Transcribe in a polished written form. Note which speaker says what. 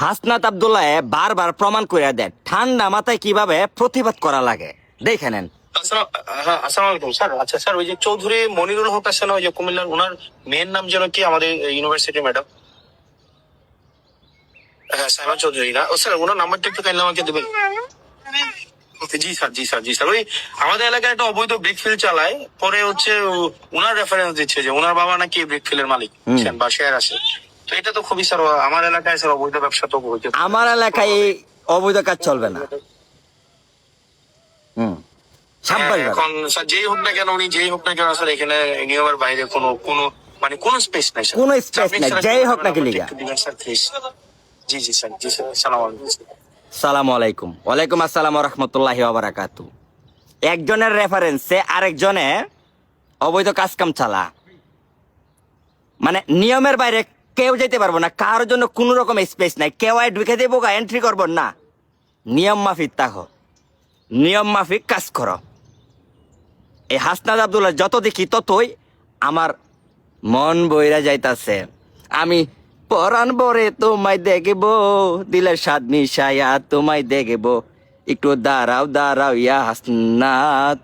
Speaker 1: হাসনাত আব্দুল্লাহ বারবার প্রমাণ করে দেন ঠান্ডা মাথায় কিভাবে প্রতিবাদ করা লাগে। দেখে নেন।
Speaker 2: হ্যাঁ, আসসালামু আলাইকুম স্যার। আচ্ছা স্যার, ওই যে চৌধুরী মনিরুল হক আছেন, ওই যে কুমিল্লার, ওনার মেয়ের নাম যেন কি আমাদের ইউনিভার্সিটি ম্যাডাম? হ্যাঁ, সাইমা চৌধুরী না? ও স্যার, ওনার নাম্বারটা একটু কাইন্ডলি আমাকে দেবেন। জি স্যার, জি স্যার, জি স্যার। ওই আমাদের এলাকায় একটা অবৈধ ব্রিক ফিল চালায়, পরে হচ্ছে ওনার রেফারেন্স দিচ্ছে যে ওনার বাবা নাকি ব্রিক ফিলের মালিক বা শেয়ার আছে। তো এটা তো খুবই স্যার, আমার এলাকায় স্যার অবৈধ ব্যবসা তো হইতে পারে।
Speaker 1: আমার এলাকায় এই অবৈধ কাজ চলবে না। সাব্বাস বাবা।
Speaker 2: এখন স্যার যেই হোক না কেন, উনি যেই হোক না কেন স্যার, এখানে নিয়মের বাইরে কোনো কোনো মানে কোনো স্পেস নাই স্যার।
Speaker 1: কোনো স্পেস নাই, যেই হোক না কি লিগা।
Speaker 2: একটু দিবেন sir please. G G sir, G sir, সালাম আলাইকুম।
Speaker 1: সালাম আলাইকুম। ওয়ালাইকুম আসসালাম ওয়া রাহমাতুল্লাহি ওয়া বারাকাতু। একজনের রেফারেন্সে আরেকজনে অবৈধ কাজ কাম চালা, মানে নিয়মের বাইরে কেউ যেতে পারবো না, কারোর জন্য কোনো রকম স্পেস নাই। কেউ আয় ঢুকে দেবো গা, এন্ট্রি করবো না। নিয়ম মাফিক তাকো, নিয়ম মাফিক কাজ করো। এই হাসনাত আব্দুল্লাহ যত দেখি ততই আমার মন বইরা যাইতাছে। আমি পরাণ বরে তোমায় দেখব, দিলের স্বাদ মিশায়া তোমায় দেখব, একটু দাঁড়াও দাঁড়াও ইয়া হাসনাত।